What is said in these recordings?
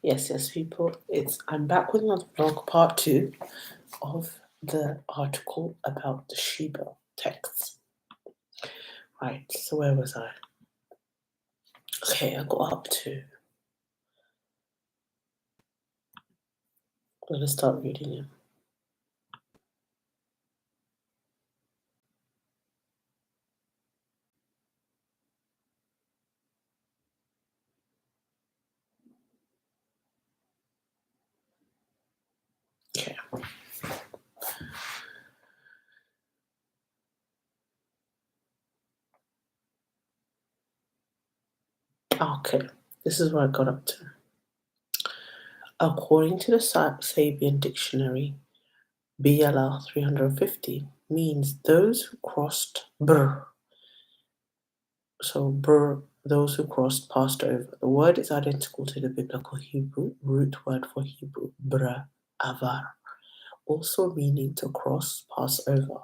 Yes, people. I'm back with another vlog, part 2 of the article about the Sheba texts. Right, so where was I? Okay, I got up to. Let us start reading it. Okay. Okay, this is where I got up to. According to the Sabian Dictionary, BLR 350 means those who crossed Br. So Br, those who crossed, passed over. The word is identical to the biblical Hebrew root word for Hebrew, Br, Avar, also meaning to cross, pass over.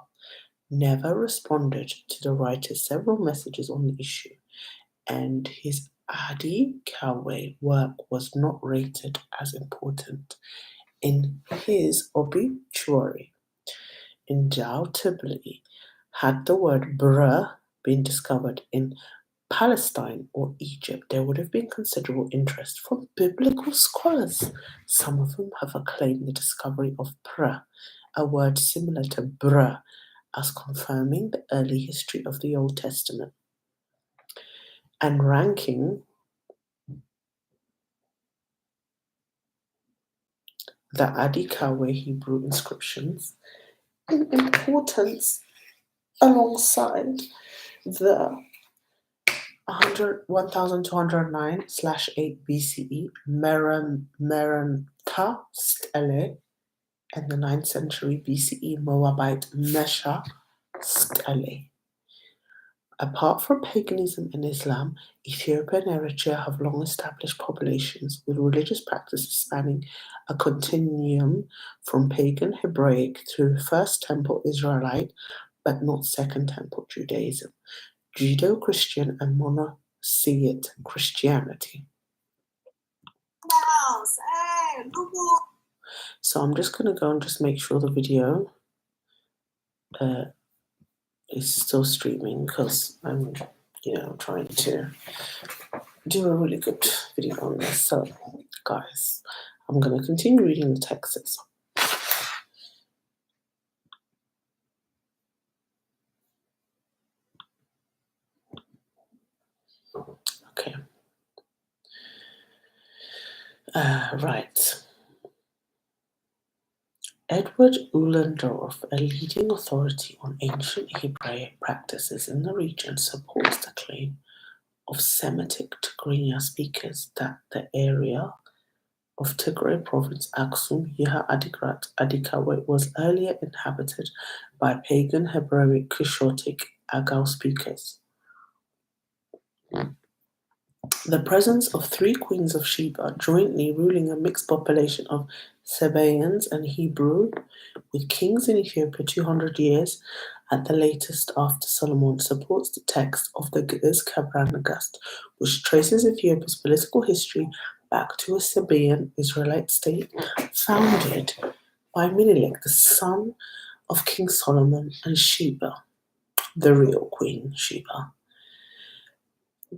Never responded to the writer's several messages on the issue, and his Adi Kawe work was not rated as important. In his obituary, undoubtedly, had the word Bra been discovered in Palestine or Egypt, there would have been considerable interest from biblical scholars. Some of whom have acclaimed the discovery of pra, a word similar to bra, as confirming the early history of the Old Testament and ranking the Adikawe Hebrew inscriptions in importance alongside the 1209/8 BCE Merenka stele and the 9th century BCE Moabite Mesha stele. Apart from paganism and Islam, Ethiopia and Eritrea have long established populations with religious practices spanning a continuum from pagan Hebraic through First Temple Israelite, but not Second Temple Judaism, Judeo-Christian and monotheist Christianity. So I'm just going to go and just make sure the video is still streaming because I'm, trying to do a really good video on this. So, guys, I'm going to continue reading the texts. Okay. Right. Edward Uhlendorf, a leading authority on ancient Hebraic practices in the region, supports the claim of Semitic Tigrinya speakers that the area of Tigray province, Aksum, Yeha Adigrat, Adikawe, was earlier inhabited by pagan Hebraic Cushitic Agau speakers. The presence of 3 queens of Sheba jointly ruling a mixed population of Sabaeans and Hebrew, with kings in Ethiopia 200 years at the latest after Solomon, supports the text of the Kebra Negast, which traces Ethiopia's political history back to a Sabaean Israelite state founded by Menelik, the son of King Solomon, and Sheba, the real Queen Sheba,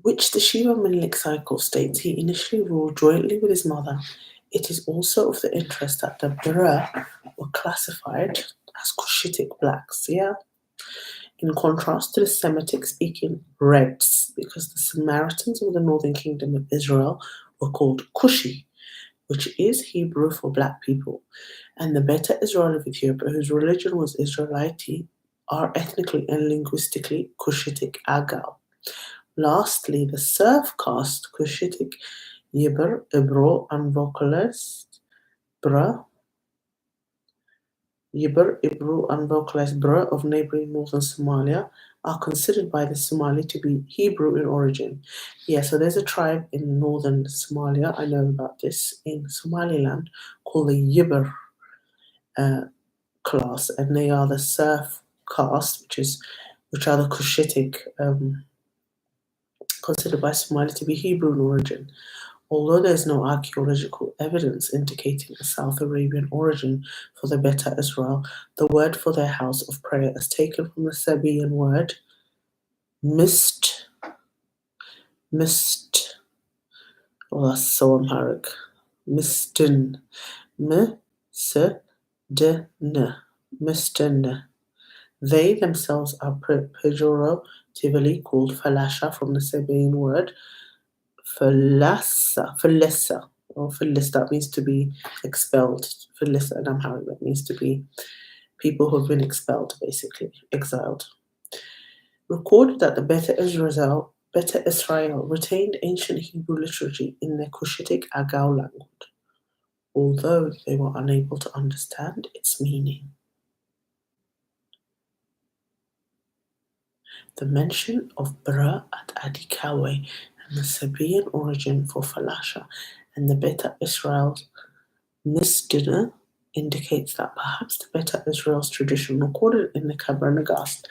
which the Sheba-Menelik cycle states he initially ruled jointly with his mother. It is also of the interest that the Bera were classified as Cushitic blacks, in contrast to the Semitic-speaking Reds, because the Samaritans of the northern kingdom of Israel were called Cushi, which is Hebrew for black people, and the Beta Israel of Ethiopia, whose religion was Israelite, are ethnically and linguistically Cushitic Agau. Lastly, the serf caste Cushitic Yibr, Ibro, and vocalist Bra, Yibr, Ibru, and vocalist Bra of neighboring northern Somalia are considered by the Somali to be Hebrew in origin. Yeah, so there's a tribe in northern Somalia, I know about this, in Somaliland, called the Yibr class, and they are the serf caste, which are the Cushitic, considered by Somali to be Hebrew in origin. Although there is no archaeological evidence indicating a South Arabian origin for the Beta Israel, the word for their house of prayer is taken from the Sabaean word mist, mist, oh that's so Amharic, mistin, m, s, d, n, mistin. They themselves are pejoratively called falasha from the Sabaean word falessa, or falis, that means to be expelled. Falissa in Amharic, that means to be people who have been expelled, basically, exiled. Recorded that the Beta Israel retained ancient Hebrew liturgy in their Cushitic Agau language, although they were unable to understand its meaning. The mention of Bra at Adikawe and the Sabaean origin for Falasha and the Beta Israel's Misdina indicates that perhaps the Beta Israel's tradition recorded in the Kebra Negast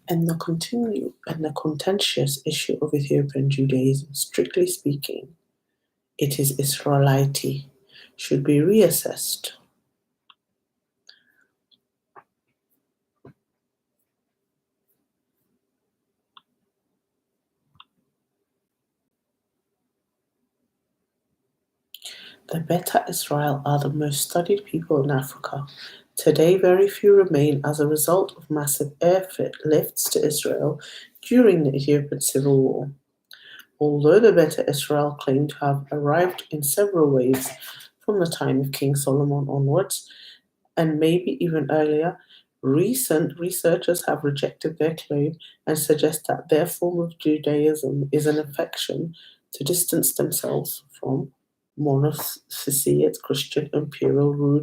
and the contentious issue of Ethiopian Judaism, strictly speaking, it is Israelite, should be reassessed. The Beta Israel are the most studied people in Africa. Today, very few remain as a result of massive airlifts to Israel during the Ethiopian Civil War. Although the Beta Israel claim to have arrived in several waves from the time of King Solomon onwards, and maybe even earlier, recent researchers have rejected their claim and suggest that their form of Judaism is an affection to distance themselves from monophysite Christian imperial rule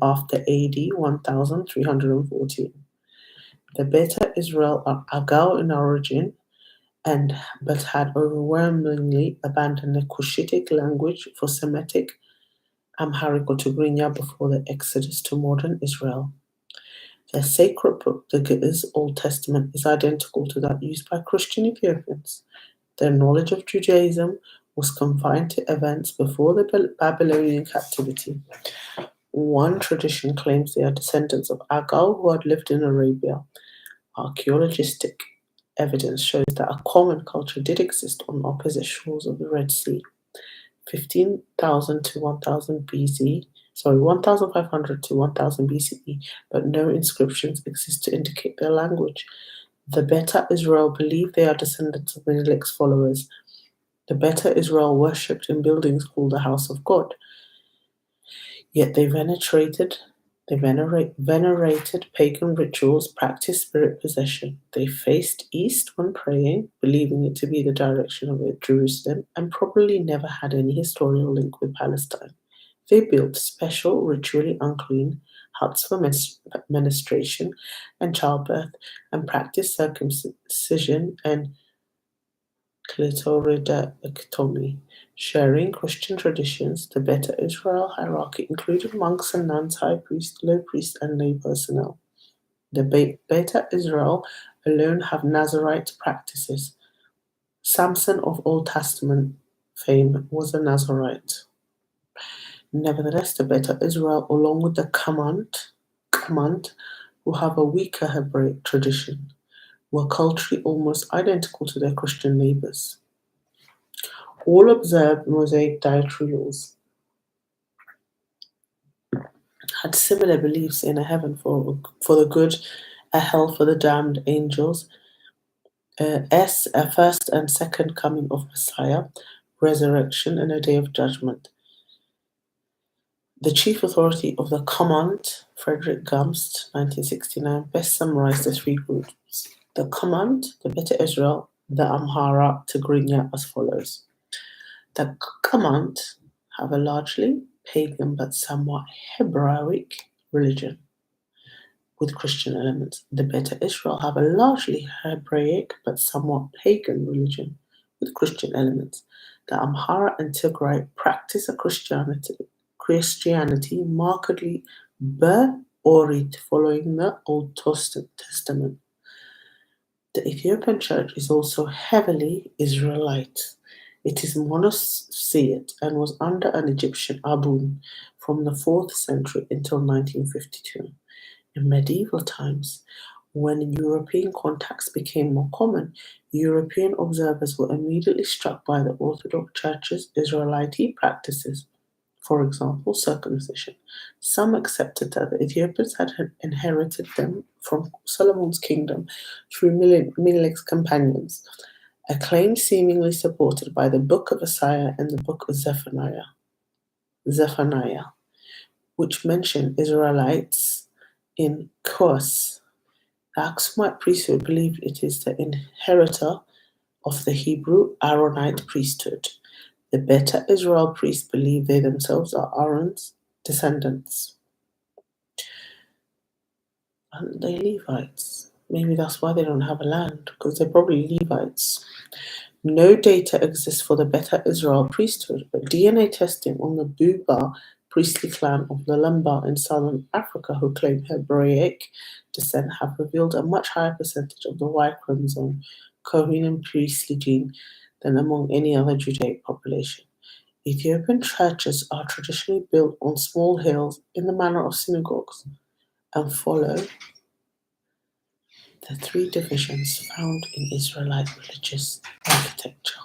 after AD 1314. The Beta Israel are Agau in origin, but had overwhelmingly abandoned the Cushitic language for Semitic Amharic or Tigrinya before the exodus to modern Israel. Their sacred book, the Ge'ez Old Testament, is identical to that used by Christian Ethiopians. Their knowledge of Judaism was confined to events before the Babylonian captivity. One tradition claims they are descendants of Agal who had lived in Arabia. Archaeologistic evidence shows that a common culture did exist on opposite shores of the Red Sea. 15,000 to 1,000 BC, 1,500 to 1,000 BCE, but no inscriptions exist to indicate their language. The Beta Israel believe they are descendants of Menelik's followers. The Beta Israel worshipped in buildings called the House of God. Yet they venerated pagan rituals, practiced spirit possession. They faced east when praying, believing it to be the direction of Jerusalem, and probably never had any historical link with Palestine. They built special, ritually unclean huts for menstruation and childbirth, and practiced circumcision and clitoridectomy. Sharing Christian traditions, the Beta Israel hierarchy included monks and nuns, high priest, low priest, and lay personnel. The Beta Israel alone have Nazarite practices. Samson of Old Testament fame was a Nazarite. Nevertheless, the Beta Israel, along with the Kamant, who have a weaker Hebraic tradition, were culturally almost identical to their Christian neighbors. All observed Mosaic dietary laws, had similar beliefs in a heaven for the good, a hell for the damned angels, a first and second coming of Messiah, resurrection, and a day of judgment. The chief authority of the Command, Frederick Gumst, 1969, best summarized the three groups. The Command, the Beta Israel, the Amhara, Tigrinya as follows. The Command have a largely pagan but somewhat Hebraic religion with Christian elements. The Beta Israel have a largely Hebraic but somewhat pagan religion with Christian elements. The Amhara and Tigray practice a Christianity markedly Ber-Orit following the Old Testament. The Ethiopian church is also heavily Israelite. It is monosyllable and was under an Egyptian Abun from the 4th century until 1952. In medieval times, when European contacts became more common, European observers were immediately struck by the Orthodox Church's Israelite practices, for example, circumcision. Some accepted that the Ethiopians had inherited them from Solomon's kingdom through Menelik's companions, a claim seemingly supported by the Book of Isaiah and the Book of Zephaniah, which mention Israelites in Kos. The Aksumite priesthood believed it is the inheritor of the Hebrew Aaronite priesthood. The Beta Israel priests believe they themselves are Aaron's descendants. Aren't they Levites? Maybe that's why they don't have a land, because they're probably Levites. No data exists for the Beta Israel priesthood, but DNA testing on the Buba priestly clan of the Lemba in southern Africa, who claim Hebraic descent, have revealed a much higher percentage of the Y chromosome Kohanim priestly gene than among any other Judaic population. Ethiopian churches are traditionally built on small hills in the manner of synagogues and follow the three divisions found in Israelite religious architecture,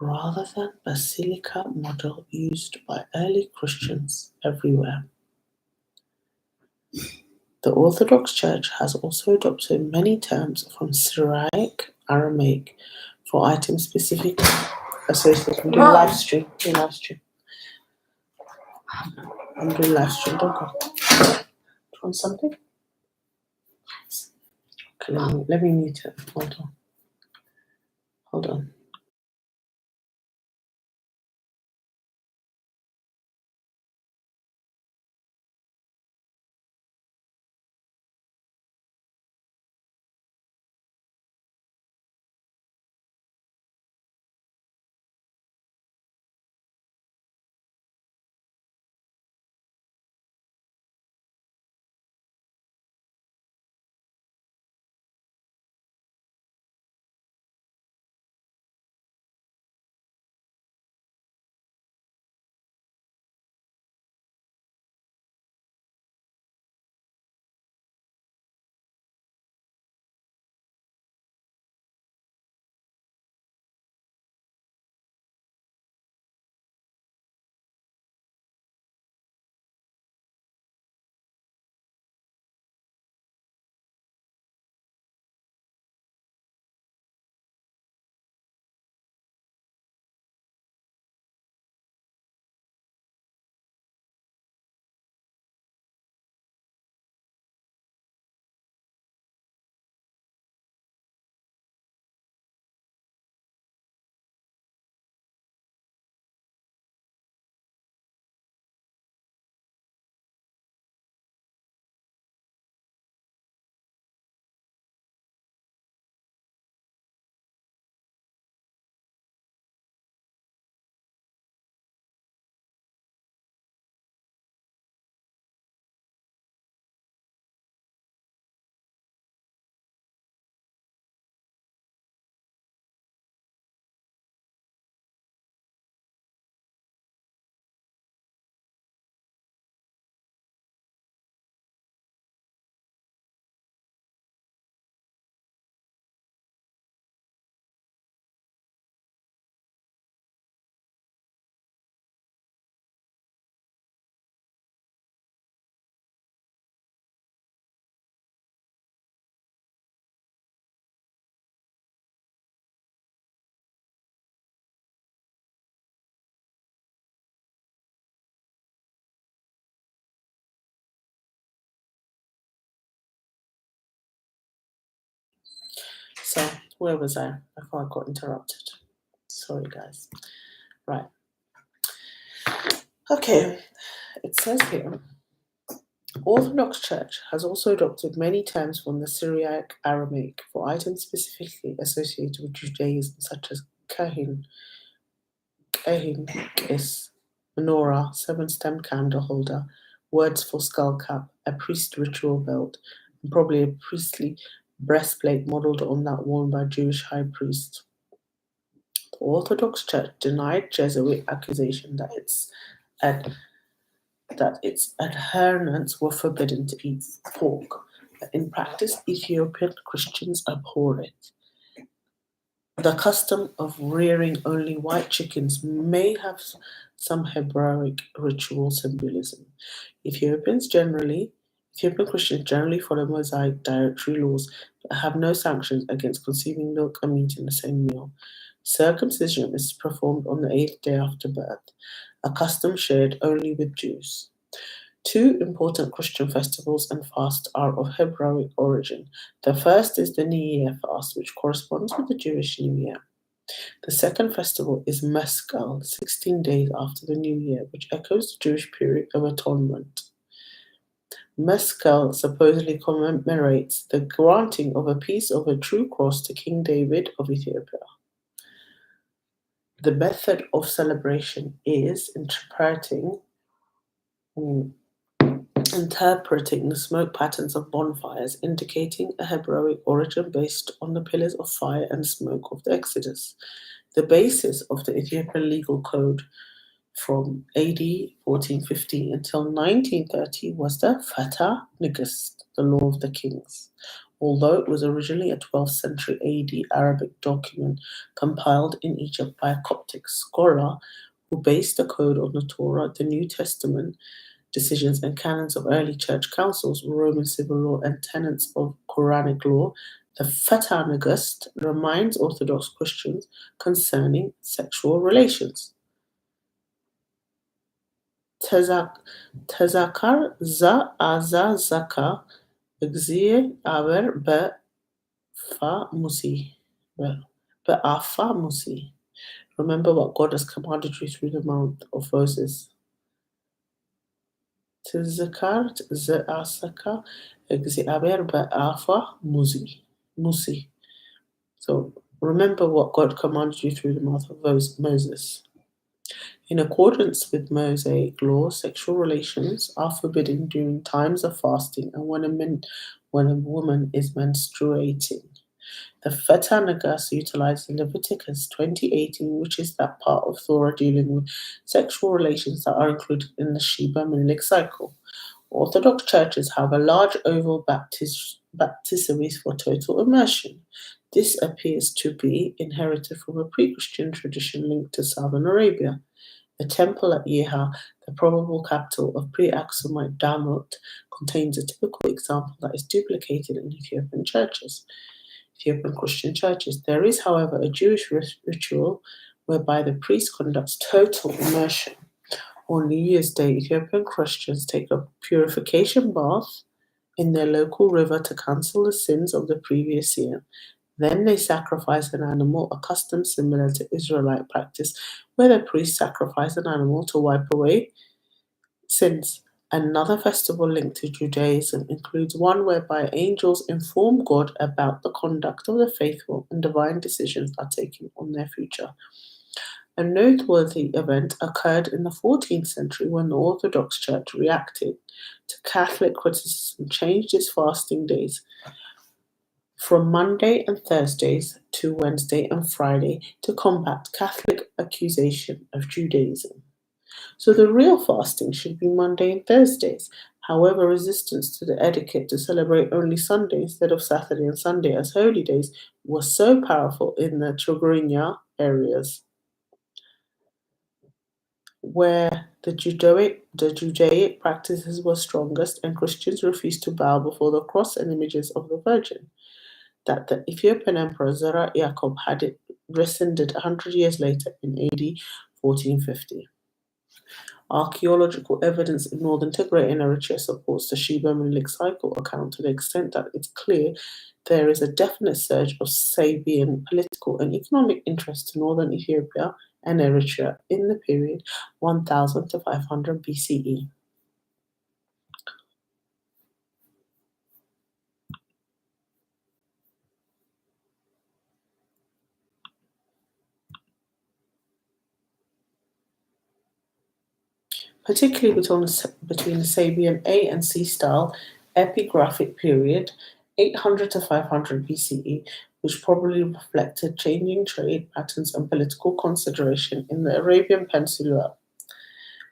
rather than basilica model used by early Christians everywhere. The Orthodox Church has also adopted many terms from Syriac Aramaic for items specifically associated with live stream. I'm doing live stream. Don't go. Do you want something? Okay, let me mute it. Hold on. So, where was I before I got interrupted? Sorry, guys. Right. Okay, it says here, Orthodox Church has also adopted many terms from the Syriac Aramaic for items specifically associated with Judaism, such as kahin, kis, menorah, seven-stem candle holder, words for skull cap, a priest ritual belt, and probably a priestly breastplate modeled on that worn by Jewish high priests. The Orthodox Church denied Jesuit accusation that its adherents were forbidden to eat pork, but in practice Ethiopian Christians abhor it. The custom of rearing only white chickens may have some Hebraic ritual symbolism. Ethiopian Christians generally follow Mosaic dietary laws but have no sanctions against consuming milk and meat in the same meal. Circumcision is performed on the 8th day after birth, a custom shared only with Jews. Two important Christian festivals and fasts are of Hebraic origin. The first is the New Year fast, which corresponds with the Jewish New Year. The second festival is Meskel, 16 days after the New Year, which echoes the Jewish period of atonement. Meskel supposedly commemorates the granting of a piece of a true cross to King David of Ethiopia. The method of celebration is interpreting the smoke patterns of bonfires, indicating a Hebraic origin based on the pillars of fire and smoke of the Exodus. The basis of the Ethiopian legal code from AD 1450 until 1930 was the Fatah Negast, the law of the kings. Although it was originally a 12th century AD Arabic document compiled in Egypt by a Coptic scholar who based the code on the Torah, the New Testament, decisions and canons of early church councils, Roman civil law, and tenets of Quranic law, the Fatah Negast reminds Orthodox Christians concerning sexual relations. Tezakar za azazaka exie aber be'afa musi. Remember what God has commanded you through the mouth of Moses. Tezakar za'asaka exie aber be'afa musi. So remember what God commanded you through the mouth of Moses. In accordance with Mosaic law, sexual relations are forbidden during times of fasting and when a woman is menstruating. The Fatah Negast utilizes Leviticus 20:18, which is that part of Torah dealing with sexual relations that are included in the Sheba Menelik cycle. Orthodox churches have a large oval baptisteries for total immersion. This appears to be inherited from a pre-Christian tradition linked to Southern Arabia. The temple at Yeha, the probable capital of pre-Aksumite Damut, contains a typical example that is duplicated in Ethiopian Christian churches. There is, however, a Jewish ritual whereby the priest conducts total immersion. On New Year's Day, Ethiopian Christians take a purification bath in their local river to cancel the sins of the previous year. Then they sacrifice an animal, a custom similar to Israelite practice, where the priest sacrifices an animal to wipe away sins. Another festival linked to Judaism includes one whereby angels inform God about the conduct of the faithful and divine decisions are taken on their future. A noteworthy event occurred in the 14th century when the Orthodox Church reacted to Catholic criticism and changed its fasting days from Monday and Thursdays to Wednesday and Friday to combat Catholic accusation of Judaism. So the real fasting should be Monday and Thursdays. However, resistance to the etiquette to celebrate only Sunday instead of Saturday and Sunday as holy days was so powerful in the Trogrinya areas, where the Judaic practices were strongest and Christians refused to bow before the cross and images of the Virgin, that the Ethiopian Emperor Zara Yacob had it rescinded 100 years later in AD 1450. Archaeological evidence in northern Tigray and Eritrea supports the Sheba Menelik cycle account to the extent that it's clear there is a definite surge of Sabian political and economic interest to northern Ethiopia and Eritrea in the period 1000 to 500 BCE. Particularly between the Sabian A and C style epigraphic period, 800 to 500 BCE, which probably reflected changing trade patterns and political consideration in the Arabian Peninsula.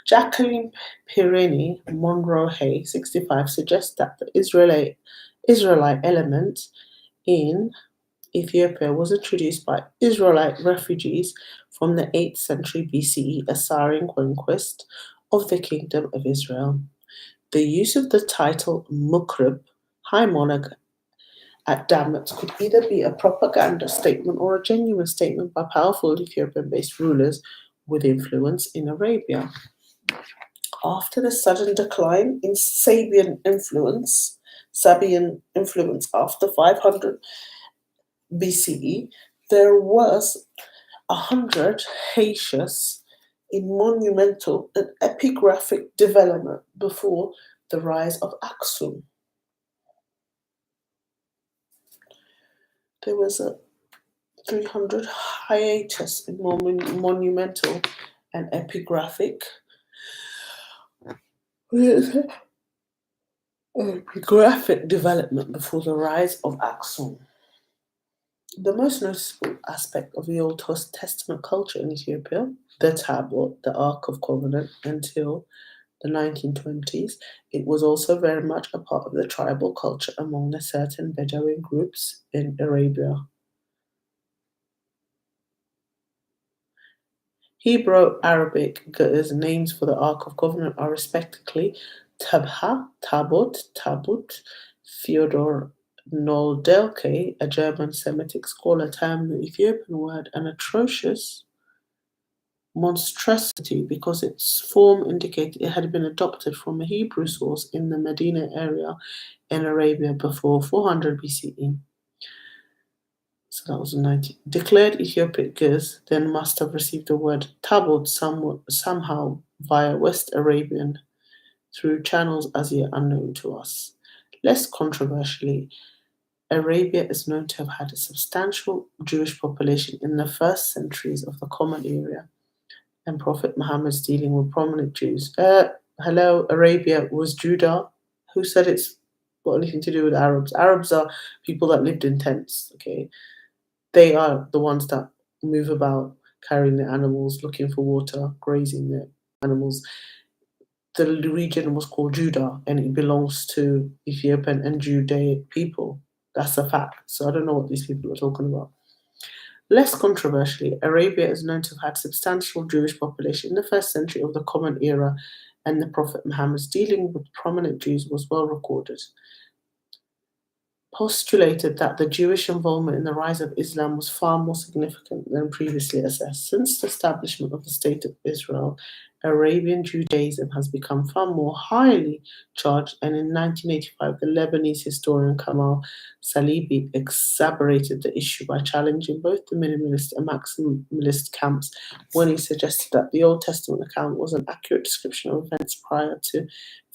Jacqueline Pirini Monroe Hay, 65, suggests that the Israelite element in Ethiopia was introduced by Israelite refugees from the 8th century BCE Assyrian conquest of the Kingdom of Israel. The use of the title Mukrib, High Monarch at Damat, could either be a propaganda statement or a genuine statement by powerful Ethiopian based rulers with influence in Arabia. After the sudden decline in Sabian influence after 500 BCE, there was a hundred hiatus in monumental and epigraphic development before the rise of Aksum. There was a 300 hiatus in monumental and epigraphic development before the rise of Aksum. The most noticeable aspect of the Old Testament culture in Ethiopia, the tablet, the Ark of Covenant, until the 1920s, it was also very much a part of the tribal culture among the certain Bedouin groups in Arabia. Hebrew-Arabic names for the Ark of Covenant are respectively Tabha, Tabot, Tabut. Theodor Noldelke, a German Semitic scholar, termed the Ethiopian word an atrocious monstrosity because its form indicated it had been adopted from a Hebrew source in the Medina area in Arabia before 400 BCE. So that was 90. Declared Ethiopic Ge'ez then must have received the word tabot somehow via West Arabian through channels as yet unknown to us. Less controversially, Arabia is known to have had a substantial Jewish population in the first centuries of the Common Era, and Prophet Muhammad's dealing with prominent Jews. Hello, Arabia was Judah. Who said it's got anything to do with Arabs? Arabs are people that lived in tents, okay? They are the ones that move about, carrying their animals, looking for water, grazing their animals. The region was called Judah, and it belongs to Ethiopian and Judaic people. That's a fact. So I don't know what these people are talking about. Less controversially, Arabia is known to have had substantial Jewish population in the first century of the Common Era, and the Prophet Muhammad's dealing with prominent Jews was well recorded. Postulated that the Jewish involvement in the rise of Islam was far more significant than previously assessed. Since the establishment of the State of Israel, Arabian Judaism has become far more highly charged, and in 1985, the Lebanese historian Kamal Salibi exacerbated the issue by challenging both the minimalist and maximalist camps when he suggested that the Old Testament account was an accurate description of events prior to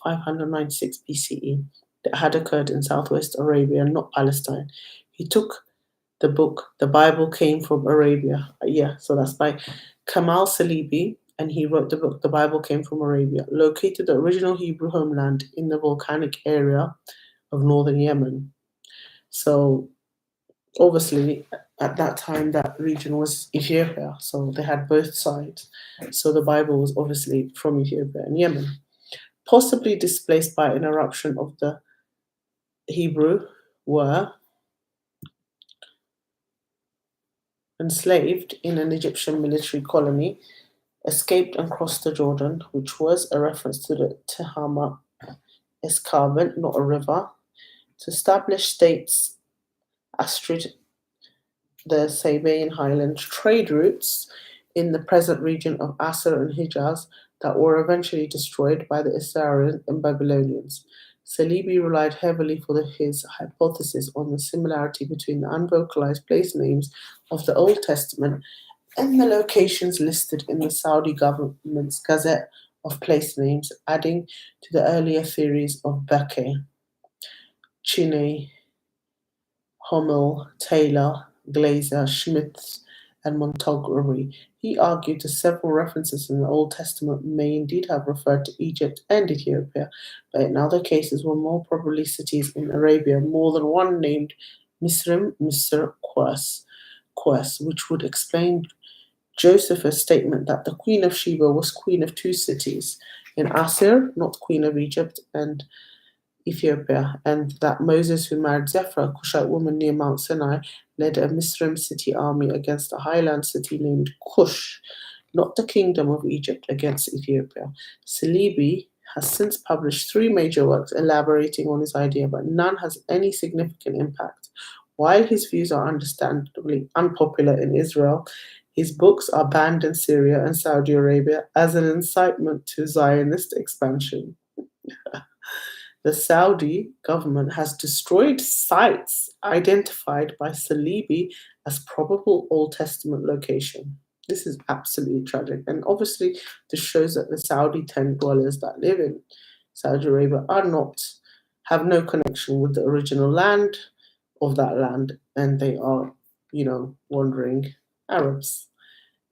596 BCE that had occurred in southwest Arabia, not Palestine. He took the book, The Bible Came from Arabia. Yeah, so that's by Kamal Salibi, and he wrote the book, The Bible Came from Arabia, located the original Hebrew homeland in the volcanic area of northern Yemen. So, obviously, at that time, that region was Ethiopia, so they had both sides. So, the Bible was obviously from Ethiopia and Yemen, possibly displaced by an eruption of the Hebrew were enslaved in an Egyptian military colony, escaped and crossed the Jordan, which was a reference to the Tehama escarpment, not a river, to establish states astrid the Sabaean Highlands trade routes in the present region of Assur and Hijaz that were eventually destroyed by the Assyrians and Babylonians. Salibi relied heavily for his hypothesis on the similarity between the unvocalized place names of the Old Testament and the locations listed in the Saudi government's Gazette of Place Names, adding to the earlier theories of Beckett, Chiney, Hummel, Taylor, Glaser, Schmitz, and Montgomery. He argued that several references in the Old Testament may indeed have referred to Egypt and Ethiopia, but in other cases were more probably cities in Arabia, more than one named Misrim Misr Quas, which would explain Joseph's statement that the Queen of Sheba was queen of two cities, in Assir, not queen of Egypt, and Ethiopia, and that Moses, who married Zephra, a Cushite woman near Mount Sinai, led a Misraim city army against a highland city named Cush, not the kingdom of Egypt, against Ethiopia. Salibi has since published three major works elaborating on his idea, but none has any significant impact. While his views are understandably unpopular in Israel, his books are banned in Syria and Saudi Arabia as an incitement to Zionist expansion. The Saudi government has destroyed sites identified by Salibi as probable Old Testament location. This is absolutely tragic. And obviously, this shows that the Saudi tent dwellers that live in Saudi Arabia have no connection with the original land of that land, and they are, wandering Arabs.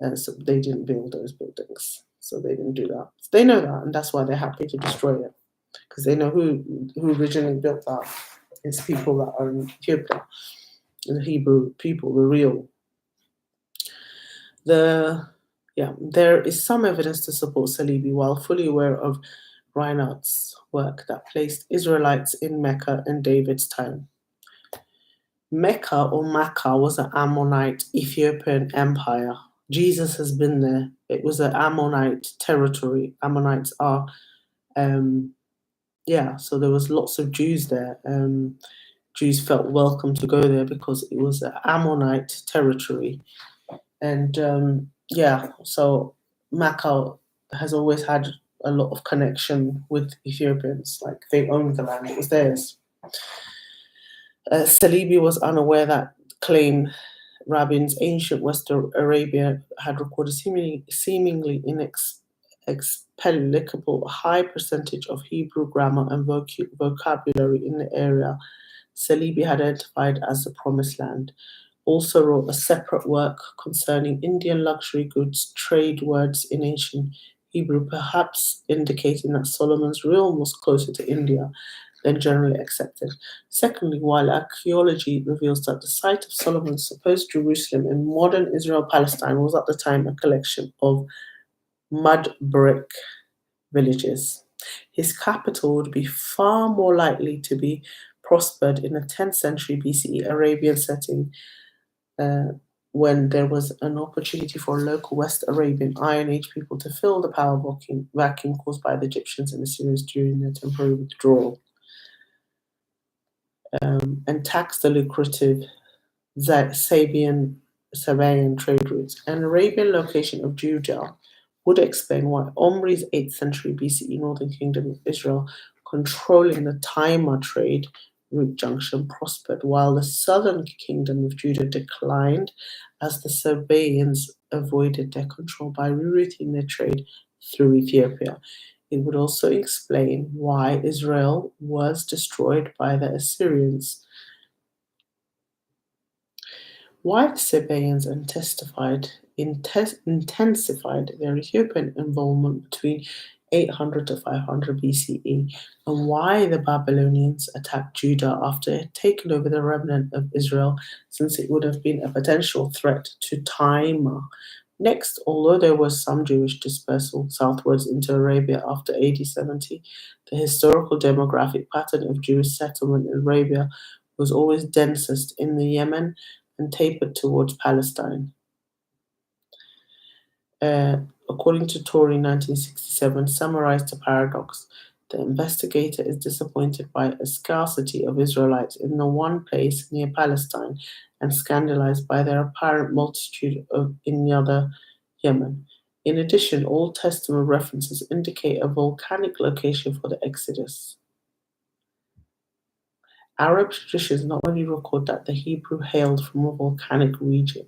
And so they didn't build those buildings. So they didn't do that. They know that, and that's why they're happy to destroy it. Because they know who originally built that. It's people that are in Ethiopia, the Hebrew people, the real. There is some evidence to support Salibi, while fully aware of Reinhardt's work that placed Israelites in Mecca in David's time. Mecca or Makkah was an Ammonite Ethiopian empire. Jesus has been there. It was an Ammonite territory. Ammonites are so there was lots of Jews there. Jews felt welcome to go there because it was an Ammonite territory. And so Makkah has always had a lot of connection with Ethiopians. Like, they owned the land, it was theirs. Salibi was unaware that claim rabbins ancient West Arabia had recorded seemingly inexplicable high percentage of Hebrew grammar and vocabulary in the area Salibi had identified as the Promised Land. Also wrote a separate work concerning Indian luxury goods trade words in ancient Hebrew, perhaps indicating that Solomon's realm was closer to India than generally accepted. Secondly, while archaeology reveals that the site of Solomon's supposed Jerusalem in modern Israel-Palestine was at the time a collection of mud brick villages, his capital would be far more likely to be prospered in a 10th century BCE Arabian setting, when there was an opportunity for local West Arabian Iron Age people to fill the power vacuum caused by the Egyptians and Assyrians during their temporary withdrawal, and tax the lucrative Sabaean trade routes. An Arabian location of Judah would explain why Omri's 8th century BCE Northern Kingdom of Israel, controlling the Timar trade route junction, prospered, while the Southern Kingdom of Judah declined as the Sabaeans avoided their control by rerouting their trade through Ethiopia. It would also explain why Israel was destroyed by the Assyrians. Why the Sabaeans intensified their Ethiopian involvement between 800 to 500 BCE, and why the Babylonians attacked Judah after it had taken over the remnant of Israel, since it would have been a potential threat to Timar. Next, although there was some Jewish dispersal southwards into Arabia after AD 70, the historical demographic pattern of Jewish settlement in Arabia was always densest in the Yemen and tapered towards Palestine. According to Torrey 1967, summarized the paradox, the investigator is disappointed by a scarcity of Israelites in the one place near Palestine and scandalized by their apparent multitude in the other, Yemen. In addition, Old Testament references indicate a volcanic location for the Exodus. Arab traditions not only record that the Hebrew hailed from a volcanic region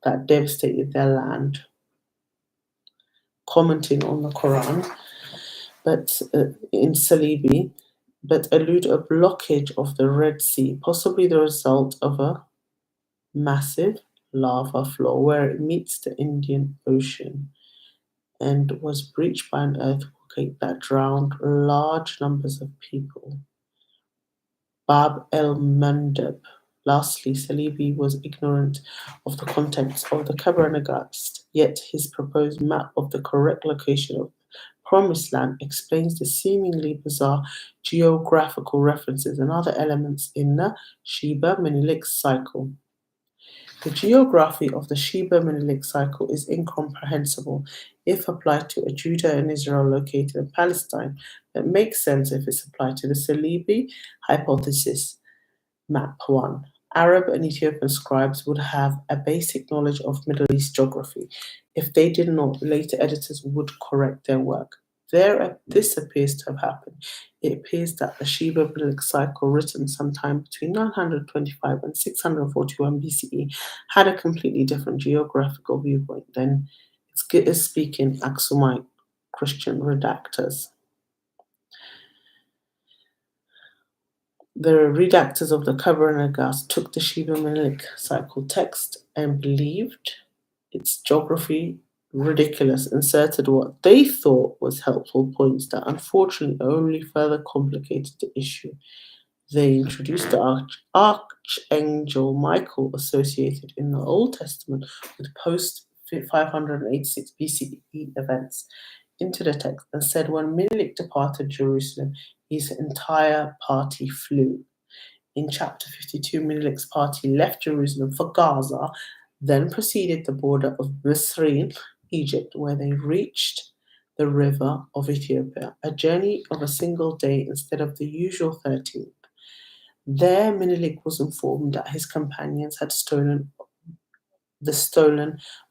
that devastated their land, commenting on the Quran, but in Salibi, but allude a blockage of the Red Sea, possibly the result of a massive lava flow where it meets the Indian Ocean, and was breached by an earthquake that drowned large numbers of people. Bab el-Mandeb Lastly, Salibi was ignorant of the contents of the Kebra Negast, yet his proposed map of the correct location of Promised Land explains the seemingly bizarre geographical references and other elements in the Sheba Menelik cycle. The geography of the Sheba Menelik cycle is incomprehensible if applied to a Judah and Israel located in Palestine, but makes sense if it's applied to the Salibi hypothesis. Map 1. Arab and Ethiopian scribes would have a basic knowledge of Middle East geography. If they did not, later editors would correct their work. This appears to have happened. It appears that the Sheba Biblic cycle, written sometime between 925 and 641 BCE, had a completely different geographical viewpoint than its Gitters-speaking Aksumite Christian redactors. The redactors of the Kebra Negast took the Sheba Menelik cycle text and believed its geography ridiculous, inserted what they thought was helpful points that unfortunately only further complicated the issue. They introduced the Archangel Michael associated in the Old Testament with post 586 BCE events into the text and said when Menelik departed Jerusalem, his entire party flew. In chapter 52, Menelik's party left Jerusalem for Gaza, then proceeded the border of Misraim, Egypt, where they reached the river of Ethiopia, a journey of a single day instead of the usual 13th. There, Menelik was informed that his companions had stolen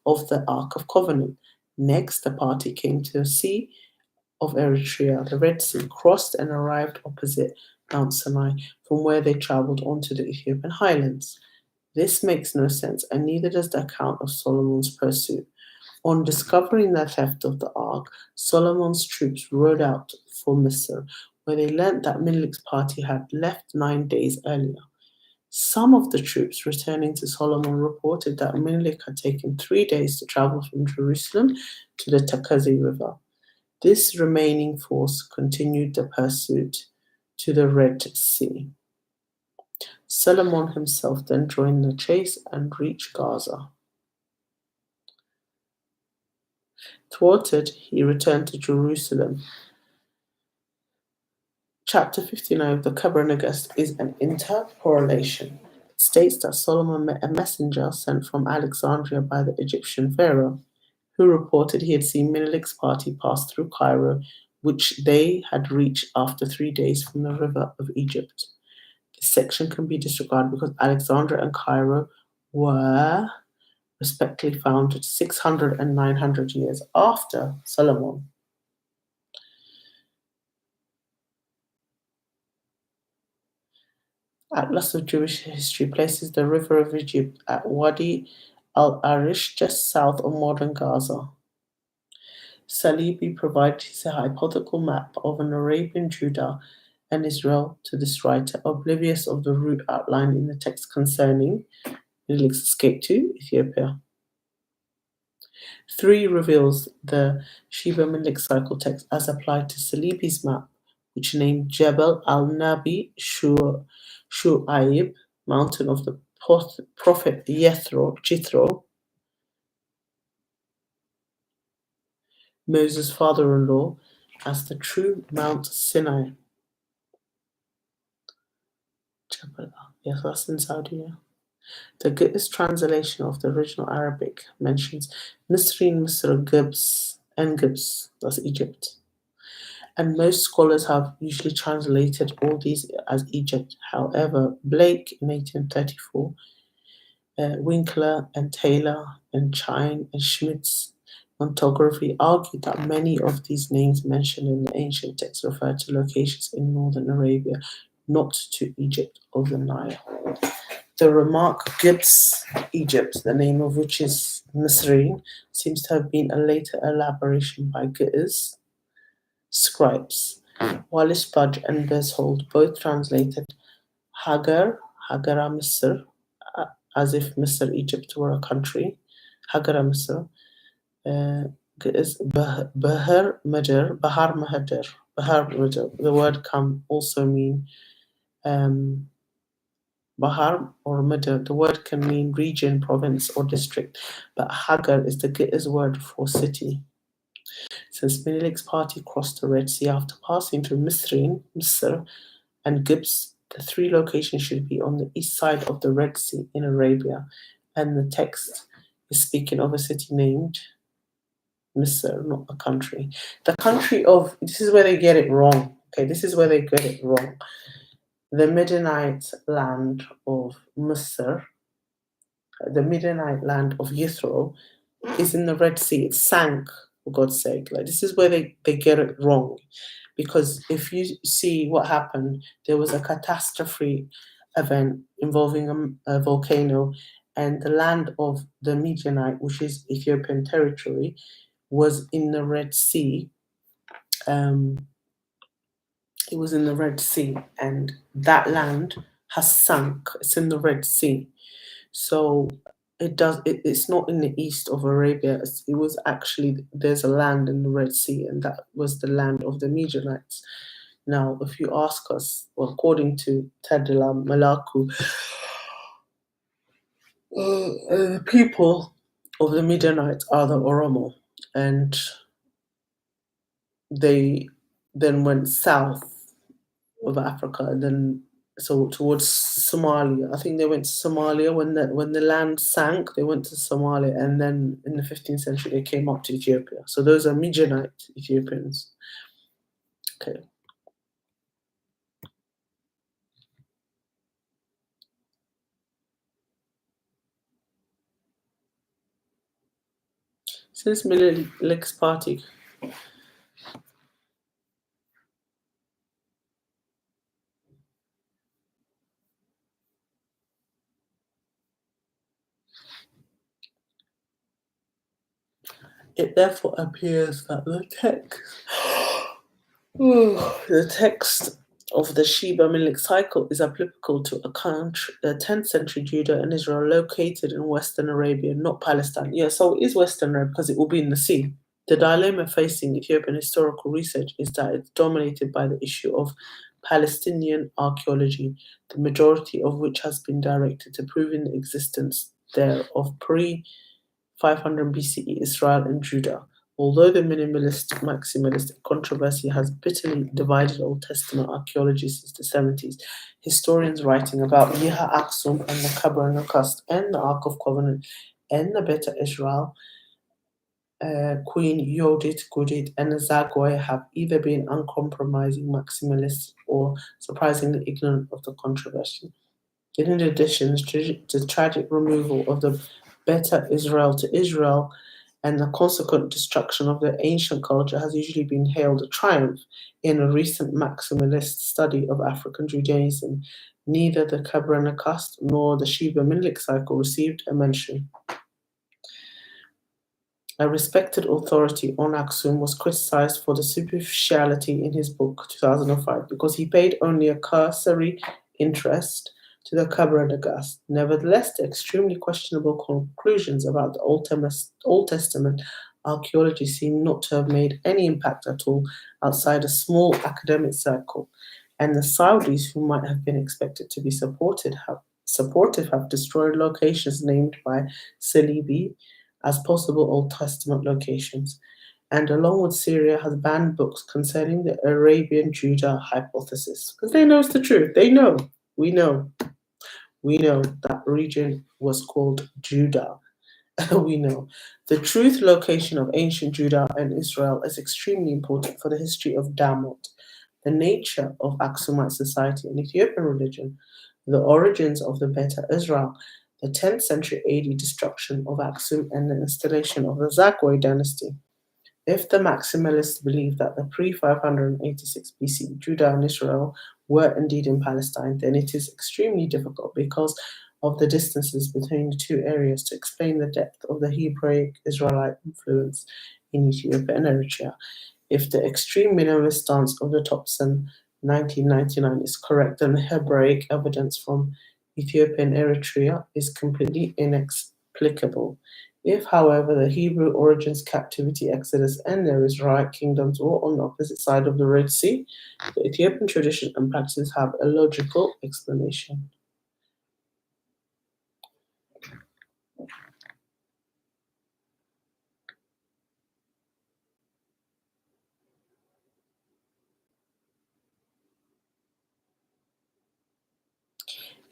of the Ark of Covenant. Next, the party came to the Sea of Eritrea, the Red Sea, crossed and arrived opposite Mount Sinai, from where they traveled onto the Ethiopian highlands. This makes no sense, and neither does the account of Solomon's pursuit. On discovering the theft of the ark, Solomon's troops rode out for Misr, where they learnt that Menelik's party had left 9 days earlier. Some of the troops returning to Solomon reported that Menelik had taken 3 days to travel from Jerusalem to the Takazi River. This remaining force continued the pursuit to the Red Sea. Solomon himself then joined the chase and reached Gaza. Thwarted, he returned to Jerusalem. Chapter 59 of the Kebra Negast is an interpolation. It states that Solomon met a messenger sent from Alexandria by the Egyptian pharaoh, who reported he had seen Menelik's party pass through Cairo, which they had reached after 3 days from the river of Egypt. This section can be disregarded because Alexandria and Cairo were respectively founded 600 and 900 years after Solomon. Atlas of Jewish History places the river of Egypt at Wadi al-Arish, just south of modern Gaza. Salibi provides a hypothetical map of an Arabian Judah and Israel to this writer, oblivious of the route outlined in the text concerning Menelik's escape to Ethiopia. 3 reveals the Sheba Menelik cycle text as applied to Salibi's map, which named Jebel al-Nabi Shu'aib, mountain of the prophet Jethro, Moses' father-in-law, as the true Mount Sinai. Yes, that's in Saudi. Yeah. The Gitters translation of the original Arabic mentions Nisrin, Misr, Gibbs, and Gibbs, that's Egypt. And most scholars have usually translated all these as Egypt. However, Blake in 1834, Winkler and Taylor and Chine and Schmidt's ontography argued that many of these names mentioned in the ancient texts refer to locations in northern Arabia, not to Egypt or the Nile. The remark Gibbs, Egypt, the name of which is Misrine, seems to have been a later elaboration by Gitters scribes. Wallis Budge and Beshold both translated Hagara Misr, as if Misr, Egypt were a country. Hagara Misr. Is Bahar Majar. The word can also mean Bahar or Midr, the word can mean region, province, or district, but Hagar is the Getters word for city. Since Menelik's party crossed the Red Sea after passing through Misr, and Gibbs, the three locations should be on the east side of the Red Sea in Arabia, and the text is speaking of a city named Misr, not a country. The country of, this is where they get it wrong. Okay, this is where they get it wrong. The Midianite land of Misr, the Midianite land of Yithro, is in the Red Sea. It sank, for God's sake. Like, this is where they get it wrong. Because if you see what happened, there was a catastrophe event involving a volcano, and the land of the Midianite, which is Ethiopian territory, was in the Red Sea. Um, it was in the Red Sea, and that land has sunk. It's in the Red Sea. So it's not in the east of Arabia. It was actually, there's a land in the Red Sea, and that was the land of the Midianites. Now, if you ask us, well, according to Tadila Malaku, the people of the Midianites are the Oromo, and they then went south of Africa, and then so towards Somalia. I think they went to Somalia when the land sank. They went to Somalia, and then in the 15th century they came up to Ethiopia. So those are Midianite Ethiopians. Okay. Since Menelik's party, it therefore appears that the text of the Sheba Menelik cycle is applicable to a country, the 10th century Judah and Israel located in Western Arabia, not Palestine. Yeah, so it is Western Arabia because it will be in the sea. The dilemma facing Ethiopian historical research is that it's dominated by the issue of Palestinian archaeology, the majority of which has been directed to proving the existence there of pre 500 BCE Israel and Judah. Although the minimalist maximalist controversy has bitterly divided Old Testament archaeology since the 70s, historians writing about Yeha Aksum and the Kebra and Negast and the Ark of Covenant and the Beta Israel, Queen Yodit, Gudit, and the Zagoi have either been uncompromising maximalists or surprisingly ignorant of the controversy. In addition, the tragic removal of the Beta Israel to Israel and the consequent destruction of the ancient culture has usually been hailed a triumph. In a recent maximalist study of African Judaism, neither the Kebra Nakast nor the Sheba Minlik cycle received a mention. A respected authority on Aksum was criticized for the superficiality in his book, 2005, because he paid only a cursory interest to the Kebra Negast. Nevertheless, the extremely questionable conclusions about the Old Testament archaeology seem not to have made any impact at all outside a small academic circle, and the Saudis, who might have been expected to be supportive, have destroyed locations named by Salibi as possible Old Testament locations, and along with Syria has banned books concerning the Arabian Judah hypothesis. Because they know it's the truth. They know. We know. We know that region was called Judah. We know. The truth location of ancient Judah and Israel is extremely important for the history of Damot, the nature of Aksumite society and Ethiopian religion, the origins of the Beta Israel, the 10th century AD destruction of Aksum, and the installation of the Zagwe dynasty. If the maximalists believe that the pre 586 BC Judah and Israel were indeed in Palestine, then it is extremely difficult because of the distances between the two areas to explain the depth of the Hebraic Israelite influence in Ethiopia and Eritrea. If the extreme minimalist stance of the Thompson 1999 is correct, then the Hebraic evidence from Ethiopia and Eritrea is completely inexplicable. If, however, the Hebrew origins, captivity, exodus, and their Israelite kingdoms were on the opposite side of the Red Sea, the Ethiopian tradition and practices have a logical explanation.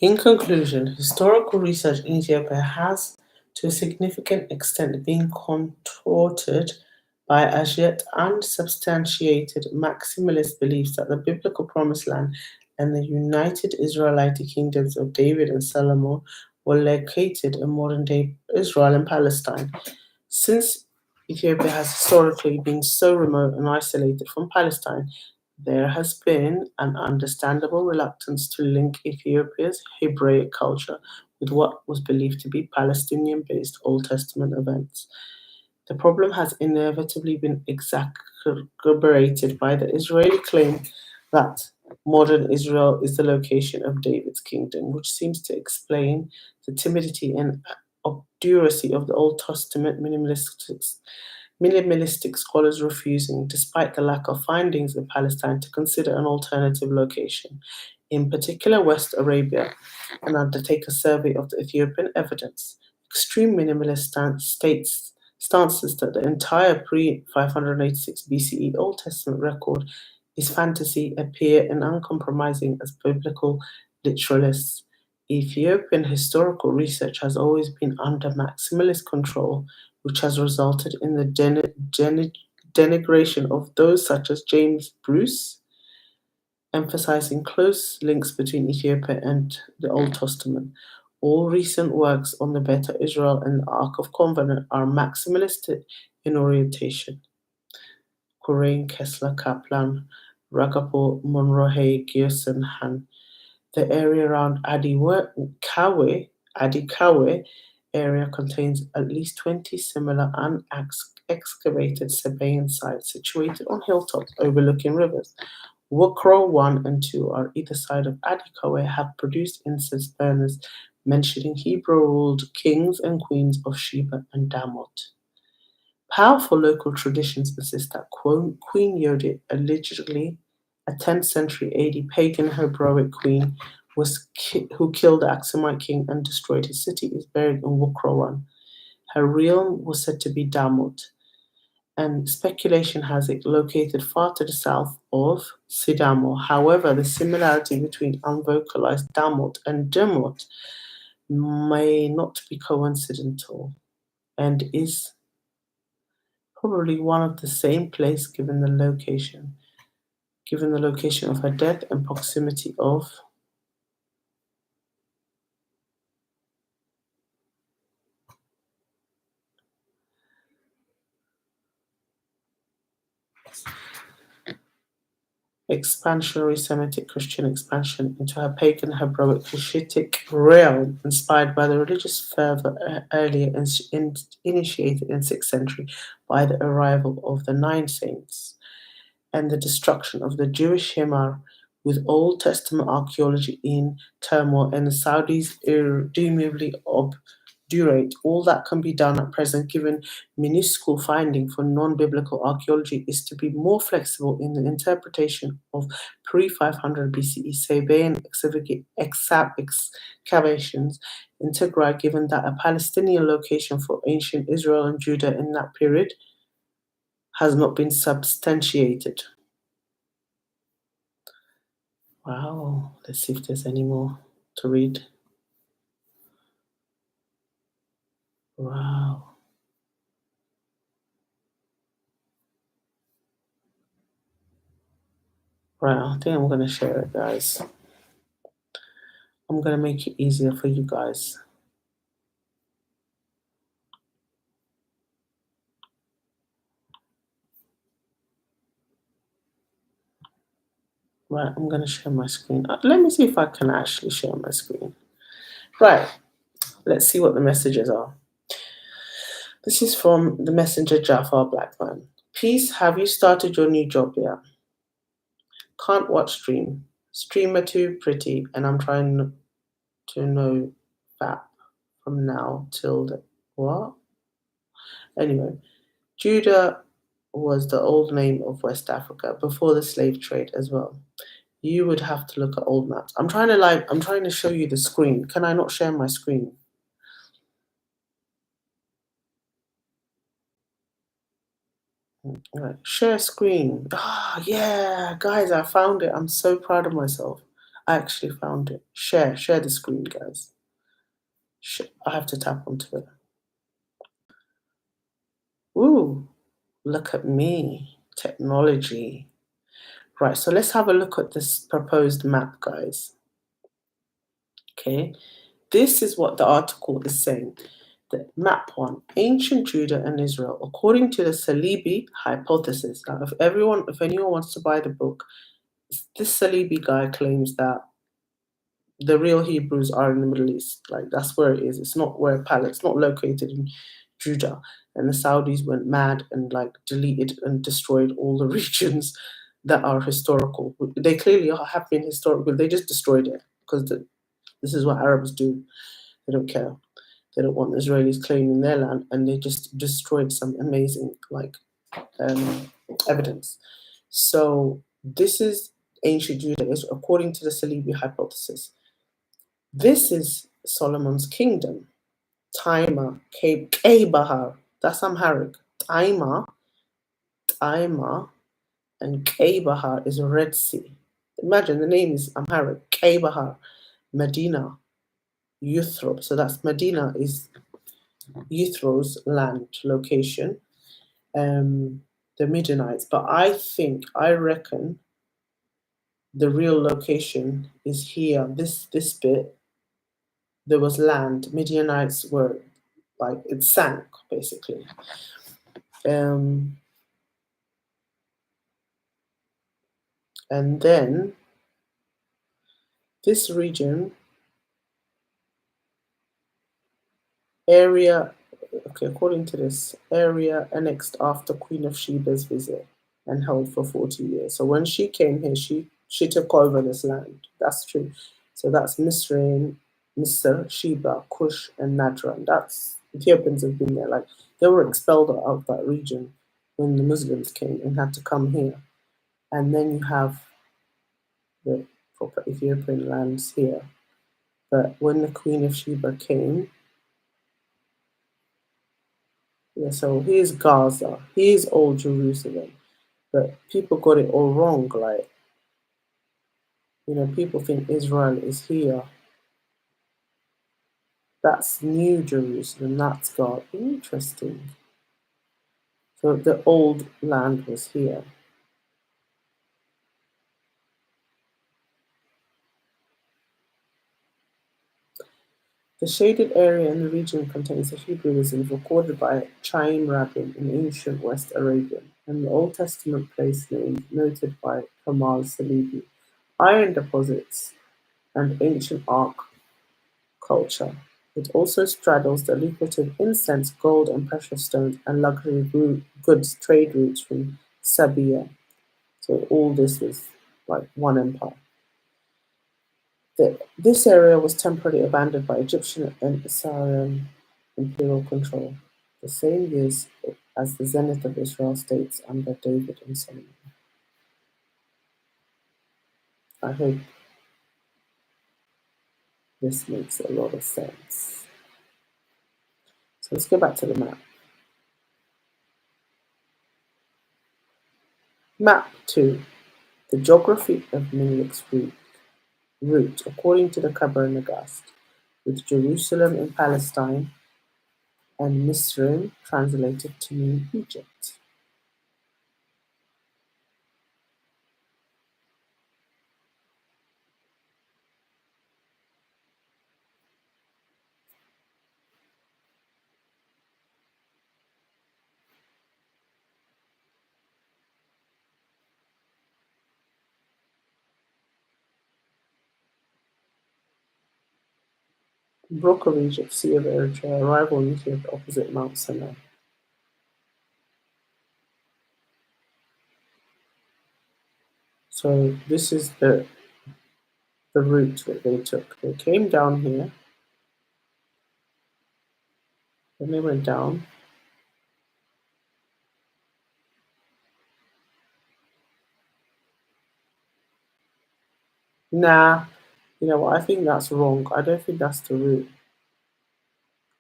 In conclusion, historical research in Ethiopia has, to a significant extent, been contorted by as yet unsubstantiated maximalist beliefs that the biblical Promised Land and the united Israelite kingdoms of David and Solomon were located in modern day Israel and Palestine. Since Ethiopia has historically been so remote and isolated from Palestine, there has been an understandable reluctance to link Ethiopia's Hebraic culture with what was believed to be Palestinian based Old Testament events. The problem has inevitably been exacerbated by the Israeli claim that modern Israel is the location of David's kingdom, which seems to explain the timidity and obduracy of the Old Testament minimalistic scholars refusing, despite the lack of findings in Palestine, to consider an alternative location, in particular West Arabia, and undertake a survey of the Ethiopian evidence. Extreme minimalist stances that the entire pre 586 BCE Old Testament record is fantasy appear in uncompromising as biblical literalists. Ethiopian historical research has always been under maximalist control, which has resulted in the denigration of those such as James Bruce, emphasizing close links between Ethiopia and the Old Testament. All recent works on the Beta Israel and the Ark of Covenant are maximalist in orientation. Corain, Kessler, Kaplan, Ragapo, Monroe, Gearson, Han. The area around Adikawe area contains at least 20 similar unexcavated Sabaean sites situated on hilltops overlooking rivers. Wukro 1 and 2 on either side of Adikawe have produced incense burners mentioning Hebrew-ruled kings and queens of Sheba and Damot. Powerful local traditions insist that Queen Yodit, allegedly a 10th century AD pagan Hebraic queen, who killed the Aksumite king and destroyed his city, is buried in Wukrowan. Her realm was said to be Damot, and speculation has it located far to the south of Sidamo. However, the similarity between unvocalized Damot and Demot may not be coincidental and is probably one of the same place given the location of her death and proximity of expansionary Semitic Christian expansion into her pagan Hebraic Cushitic realm, inspired by the religious fervor earlier initiated in 6th century by the arrival of the Nine Saints and the destruction of the Jewish Himar, with Old Testament archaeology in turmoil and the Saudis irredeemably obdurate. All that can be done at present, given minuscule finding for non-biblical archaeology, is to be more flexible in the interpretation of pre-500 BCE Sabaean excavations in Tigray, given that a Palestinian location for ancient Israel and Judah in that period has not been substantiated. Wow, let's see if there's any more to read. Wow. Right, I think I'm going to share it, guys. I'm going to make it easier for you guys. Right, I'm going to share my screen. Let me see if I can actually share my screen. Right, let's see what the messages are. This is from the messenger Jafar Blackman. Peace, have you started your new job yet? Can't watch stream. Streamer too pretty, and I'm trying to know that from now till the what? Anyway, Judah was the old name of West Africa before the slave trade as well. You would have to look at old maps. I'm trying to show you the screen. Can I not share my screen? Right. Share screen. Ah, yeah, guys, I found it. I'm so proud of myself. I actually found it. Share the screen, guys. I have to tap onto it. Ooh, look at me. Technology. Right, so let's have a look at this proposed map, guys. Okay, this is what the article is saying. The map 1, ancient Judah and Israel, according to the Salibi hypothesis. Now, if anyone wants to buy the book, this Salibi guy claims that the real Hebrews are in the Middle East. Like, that's where it is. It's not it's not located in Judah. And the Saudis went mad and like deleted and destroyed all the regions that are historical. They clearly have been historical. They just destroyed it because this is what Arabs do. They don't care. They don't want Israelis claiming their land, and they just destroyed some amazing evidence. So this is ancient Judaism according to the Salibi hypothesis. This is Solomon's kingdom. Taima, Kebra, that's Amharic. Taima, and Kebra is a Red Sea. Imagine the name is Amharic. Kebra, Medina, Yuthrib. So that's Medina is Yithrob's land location. The Midianites. But I reckon the real location is here. This bit, there was land. Midianites were like, it sank basically. And then this region, area, okay, according to this, area annexed after Queen of Sheba's visit and held for 40 years. So when she came here, she took over this land. That's true. So that's Misraim, Misr, Sheba, Kush, and Nadran. That's Ethiopians have been there. Like, they were expelled out of that region when the Muslims came and had to come here. And then you have the proper Ethiopian lands here. But when the Queen of Sheba came, yeah, so here's Gaza, here's Old Jerusalem. But people got it all wrong. Like, people think Israel is here. That's New Jerusalem, that's God. Interesting. So the old land was here. The shaded area in the region contains the Hebrewisms recorded by Chaim Rabin in ancient West Arabia, and the Old Testament place name noted by Kamal Salibi, iron deposits, and ancient ark culture. It also straddles the lucrative incense, gold, and precious stones and luxury goods trade routes from Sabia. So all this is like one empire. This area was temporarily abandoned by Egyptian and Assyrian imperial control, the same years as the zenith of Israel states under David and Solomon. I hope this makes a lot of sense. So let's go back to the map. Map 2. The geography of Menelik's route according to the Kebra and Negast, with Jerusalem in Palestine and Misraim translated to mean Egypt. Brook of Egypt, Sea of Eritrea, arrival in Ethiopia opposite Mount Sinai. So this is the route that they took. They came down here, then they went down. Nah, you know what? I think that's wrong. I don't think that's the route.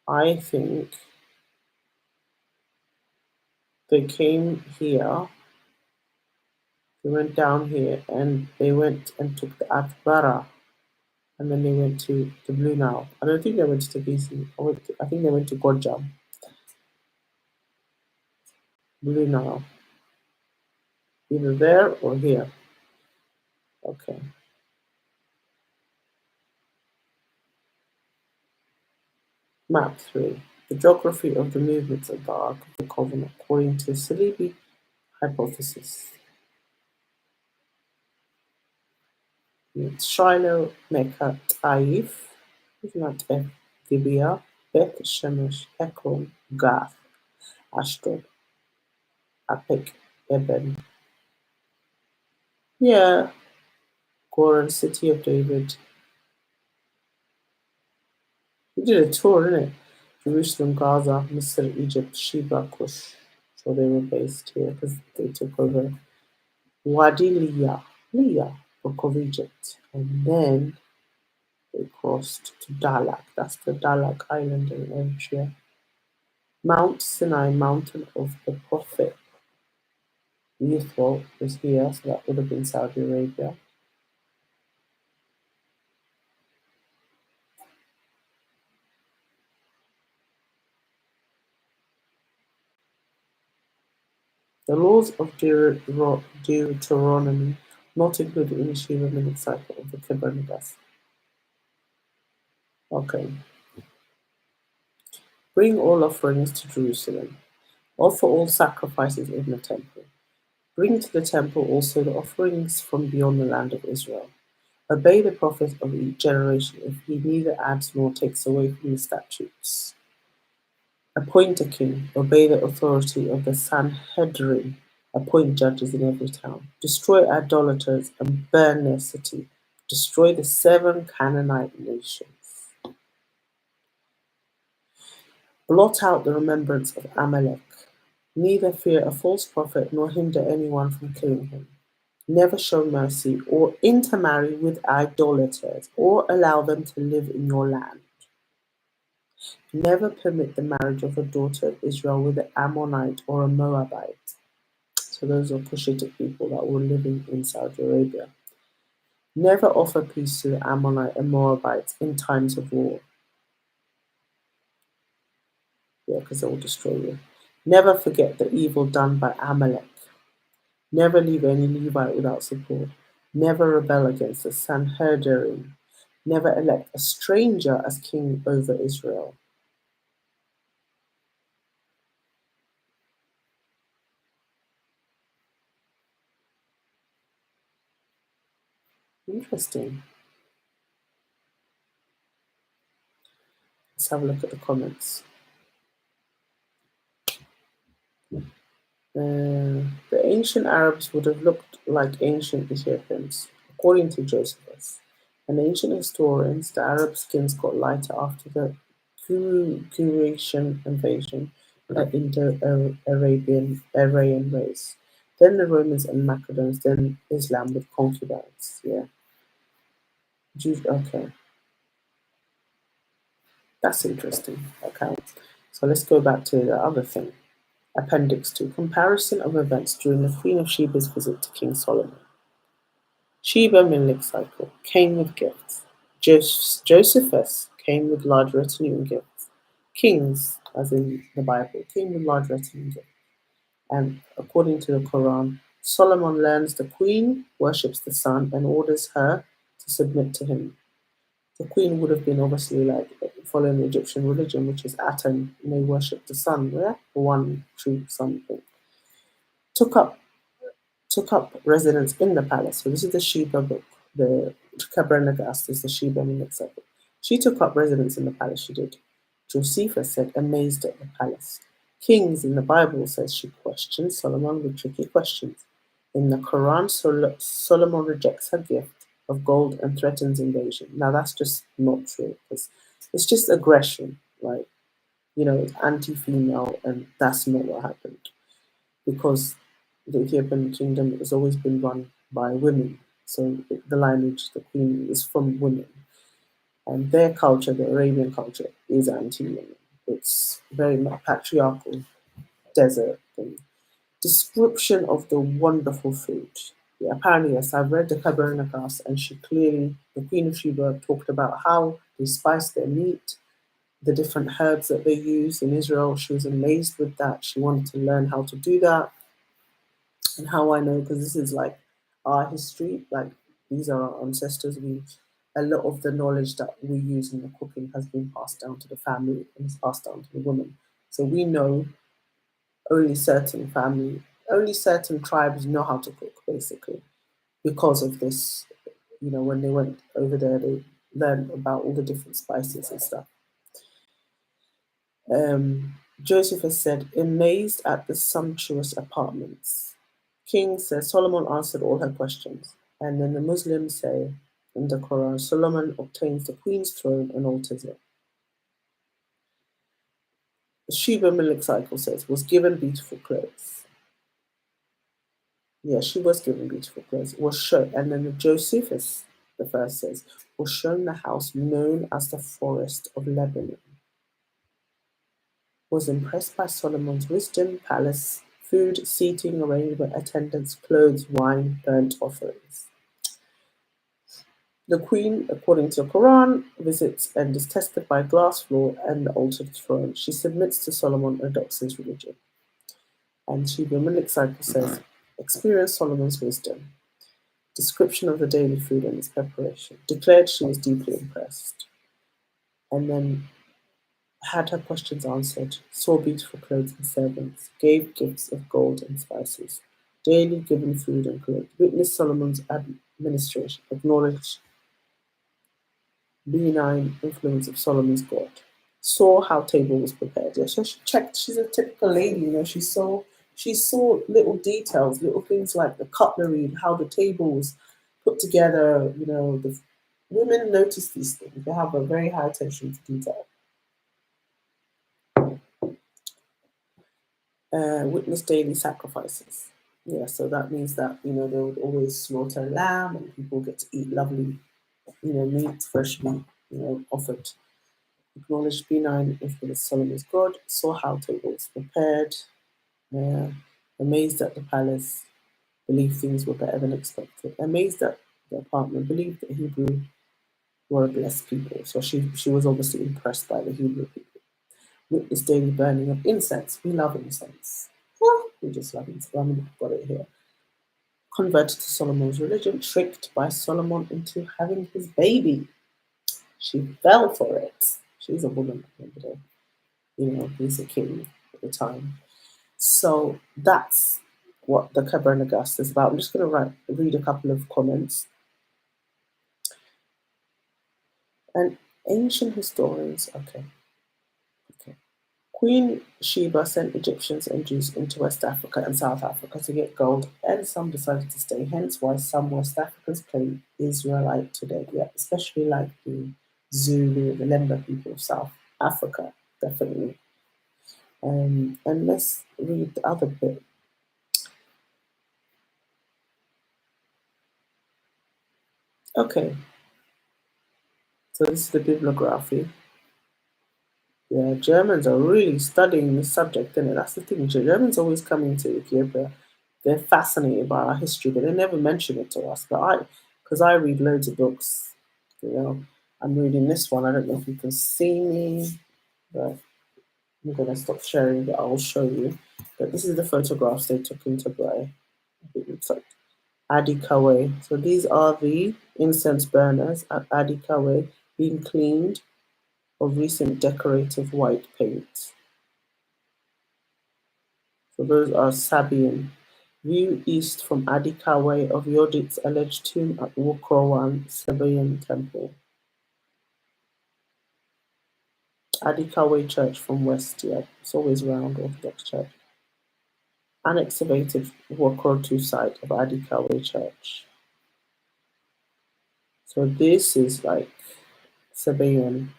I think they came here, they went down here, and they went and took the Atbara and then they went to the Blue Nile. I don't think they went to Tbilisi. I think they went to Gorjam, Blue Nile, either there or here. Okay. Map 3. The geography of the movements of the Ark of the Covenant according to Salibi hypothesis. It's Shiloh, Mecca, Taif, Not Gibeah, Beth Shemesh, Ekron, Gath, Ashdod, Apek, Eben. Yeah, Goran, City of David. We did a tour, didn't it? Jerusalem, Gaza, Misr, Egypt, Sheba, Kush. So they were based here because they took over Wadi Leah, Book of Egypt. And then they crossed to Dalak. That's the Dalak island in Eritrea. Mount Sinai, mountain of the prophet. Yithro was here, so that would have been Saudi Arabia. The laws of Deuteronomy not included in the Shiva minute cycle of the Kebra Negast. Okay. Bring all offerings to Jerusalem. Offer all sacrifices in the temple. Bring to the temple also the offerings from beyond the land of Israel. Obey the prophet of each generation if he neither adds nor takes away from the statutes. Appoint a king. Obey the authority of the Sanhedrin. Appoint judges in every town. Destroy idolaters and burn their city. Destroy the 7 Canaanite nations. Blot out the remembrance of Amalek. Neither fear a false prophet nor hinder anyone from killing him. Never show mercy or intermarry with idolaters or allow them to live in your land. Never permit the marriage of a daughter of Israel with an Ammonite or a Moabite. So those are Cushitic people that were living in Saudi Arabia. Never offer peace to the Ammonite and Moabites in times of war. Yeah, because they will destroy you. Never forget the evil done by Amalek. Never leave any Levite without support. Never rebel against the Sanhedrin. Never elect a stranger as king over Israel. Interesting. Let's have a look at the comments. The ancient Arabs would have looked like ancient Ethiopians, according to Josephus. And ancient historians, the Arab skins got lighter after the Eurasian invasion of Indo-Aryan race. Then the Romans and Macedonians, then Islam with concubines. Yeah. Okay. That's interesting. Okay. So let's go back to the other thing. Appendix 2. Comparison of events during the Queen of Sheba's visit to King Solomon. Sheba Menelik cycle came with gifts. Josephus came with large retinue and gifts. Kings, as in the Bible, came with large retinue and gifts. And according to the Quran, Solomon learns the queen worships the sun and orders her to submit to him. The queen would have been obviously like following the Egyptian religion, which is Aten, and they worship the sun, yeah? The one true sun thing. Took up residence in the palace. So this is the Sheba book. The Kebra Negast is the Sheba Menelik book. She took up residence in the palace, she did. Josephus said, amazed at the palace. Kings in the Bible says she questioned Solomon with tricky questions. In the Quran, Solomon rejects her gift of gold and threatens invasion. Now that's just not true because it's just aggression, right? You know, it's anti-female, and that's not what happened because the Ethiopian kingdom has always been run by women. So the lineage, the queen, is from women. And their culture, the Arabian culture, is anti-women. It's very much patriarchal, desert thing. Description of the wonderful food. Yeah, apparently, yes, I've read the Kebra Negast, and she clearly, the Queen of Sheba, talked about how they spice their meat, the different herbs that they use in Israel. She was amazed with that. She wanted to learn how to do that. And how I know, because this is like our history, like these are our ancestors. We A lot of the knowledge that we use in the cooking has been passed down to the family and is passed down to the woman. So we know only certain family, only certain tribes know how to cook, basically, because of this. When they went over there, they learned about all the different spices and stuff. Joseph has said, amazed at the sumptuous apartments. King says Solomon answered all her questions. And then the Muslims say in the Quran, Solomon obtains the queen's throne and alters it. The Sheba Malik cycle says, was given beautiful clothes. Yeah, she was given beautiful clothes. Was shown, and then the Josephus, the first says, was shown the house known as the Forest of Lebanon. Was impressed by Solomon's wisdom, palace, food, seating, arrangement, attendants, clothes, wine, burnt offerings. The queen, according to the Quran, visits and is tested by glass floor and the altered throne. She submits to Solomon and adopts his religion. And Sheba Malik cycle says, experienced Solomon's wisdom. Description of the daily food and its preparation. Declared she was deeply impressed. And then had her questions answered, saw beautiful clothes and servants, gave gifts of gold and spices, daily given food and clothes, witnessed Solomon's administration, acknowledged benign influence of Solomon's God, saw how table was prepared. Yeah, so she checked. She's a typical lady, she saw little details, little things like the cutlery, how the table was put together. The women notice these things. They have a very high attention to detail. Witness daily sacrifices. Yeah, so that means that they would always slaughter a lamb, and people get to eat lovely, meat, fresh meat, offered. Acknowledged benign influence Solomon's God. Saw how table was prepared. Yeah, amazed at the palace. Believed things were better than expected. Amazed at the apartment. Believed that Hebrew were a blessed people. So she was obviously impressed by the Hebrew people. Witnessed daily burning of incense. We love incense. Well, we just love incense. I mean, I've got it here. Converted to Solomon's religion, tricked by Solomon into having his baby. She fell for it. She's a woman at the end of the day. He's a king at the time. So that's what the Kebra Negast is about. I'm just going to read a couple of comments. And ancient historians, okay. Queen Sheba sent Egyptians and Jews into West Africa and South Africa to get gold, and some decided to stay. Hence why some West Africans claim Israelite today. Yeah, especially like the Zulu, the Lemba people of South Africa, definitely. And let's read the other bit. Okay, so this is the bibliography. Yeah, Germans are really studying this subject, and that's the thing. Germans always come into Ethiopia. They're fascinated by our history, but they never mention it to us. Because I read loads of books, I'm reading this one. I don't know if you can see me, but I'm gonna stop sharing it. I will show you. But this is the photographs they took in Tigray. I think it's like Adi Kawe. So these are the incense burners at Adi Kawe being cleaned of recent decorative white paint. So those are Sabian. View east from Adikawe of Yodit's alleged tomb at Wukrowan Sabaean temple. Adikawe Church from west, yeah, it's always round Orthodox Church. Unexcavated Wokrotu site of Adikawe Church. So this is like Sabaean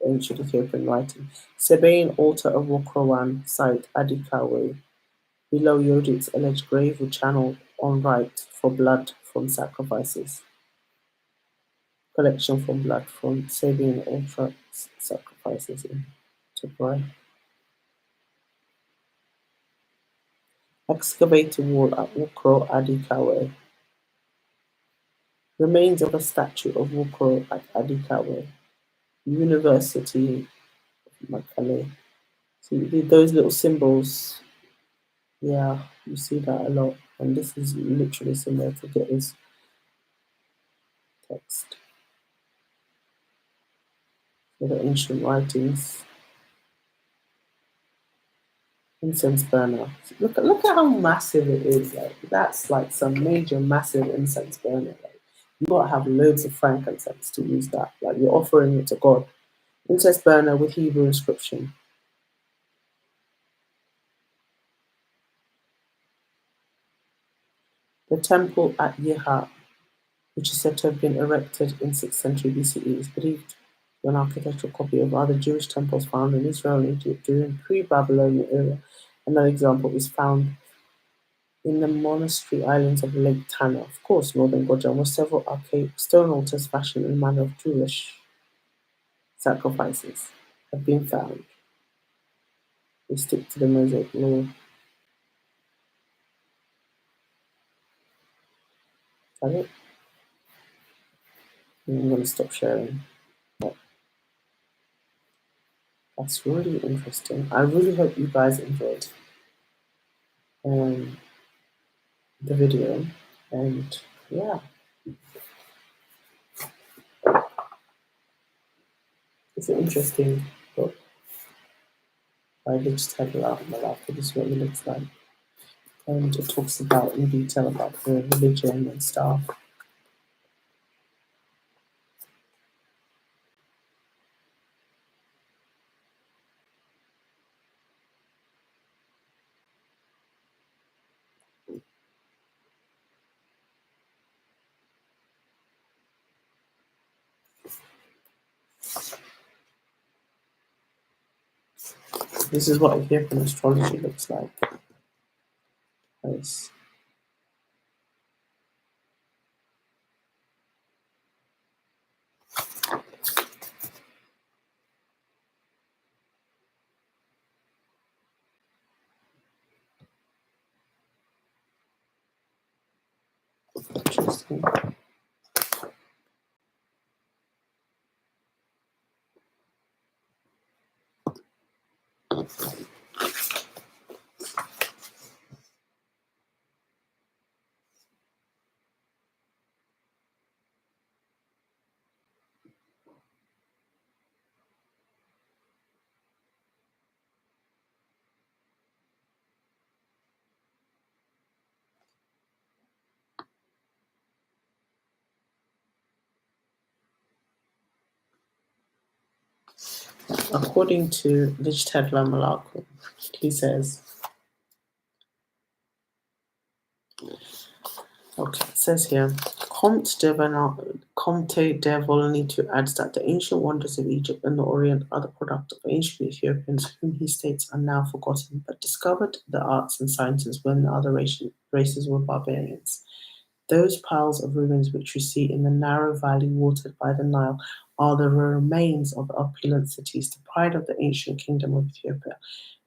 ancient Ethiopian writing. Sabaean altar of Wokrowan site Adikawe. Below Yodit's alleged grave with channel on right for blood from sacrifices. Collection from blood from Sabian ultra sacrifices in Tigray. Excavated wall at Wukro Adikawe. Remains of a statue of Wukro at Adikawe, University of Makale. See those little symbols, yeah, you see that a lot. And this is literally similar to Getty's text for the ancient writings. Incense burner. Look at how massive it is. Like that's like some major massive incense burner. Like you gotta have loads of frankincense to use that. Like you're offering it to God. Incense burner with Hebrew inscription. The temple at Yeha, which is said to have been erected in 6th century BCE, is believed to be an architectural copy of other Jewish temples found in Israel and Egypt during pre-Babylonian era. Another example is found in the monastery islands of Lake Tana. Of course, northern Georgia, where several archaic stone altars fashioned in the manner of Jewish sacrifices have been found. They stick to the Mosaic law. Is that it? I'm going to stop sharing. But that's really interesting. I really hope you guys enjoyed um, the video. And yeah, it's an interesting book by Rich Tedler. This is what it looks like. And it talks about in detail about the religion and stuff. This is what Ethiopian astrology looks like. It's interesting. According to Lijtadla Malaku, he says, okay, it says here, Comte de Volnito adds that the ancient wonders of Egypt and the Orient are the product of ancient Ethiopians, whom he states are now forgotten, but discovered the arts and sciences when the other races were barbarians. Those piles of ruins which you see in the narrow valley watered by the Nile are the remains of opulent cities, the pride of the ancient kingdom of Ethiopia.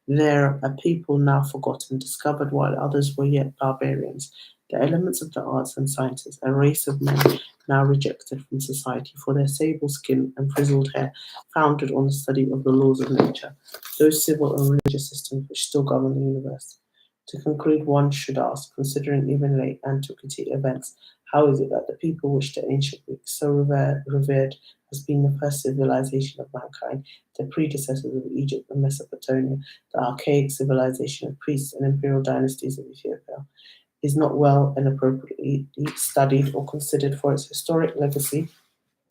They're a people now forgotten, discovered while others were yet barbarians. The elements of the arts and sciences, a race of men now rejected from society for their sable skin and frizzled hair, founded on the study of the laws of nature, those civil and religious systems which still govern the universe. To conclude, one should ask, considering even late antiquity events, how is it that the people which the ancient Greeks so revered as being the first civilization of mankind, the predecessors of Egypt and Mesopotamia, the archaic civilization of priests and imperial dynasties of Ethiopia, is not well and appropriately studied or considered for its historic legacy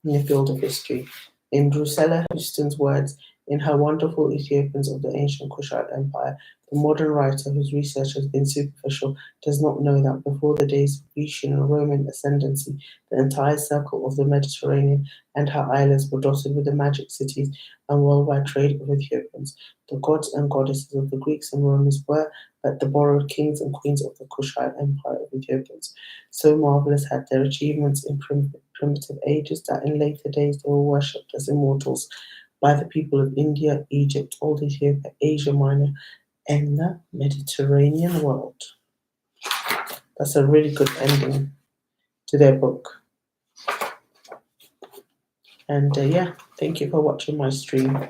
in the field of history? In Drusilla Houston's words, in her wonderful Ethiopians of the ancient Kushite Empire, the modern writer whose research has been superficial does not know that before the days of Grecian and Roman ascendancy, the entire circle of the Mediterranean and her islands were dotted with the magic cities and worldwide trade of Ethiopians. The gods and goddesses of the Greeks and Romans were but the borrowed kings and queens of the Kushite Empire of Ethiopians. So marvelous had their achievements in primitive ages that in later days they were worshipped as immortals by the people of India, Egypt, Old Ethiopia, Asia Minor, and the Mediterranean world. That's a really good ending to their book. And yeah, thank you for watching my stream.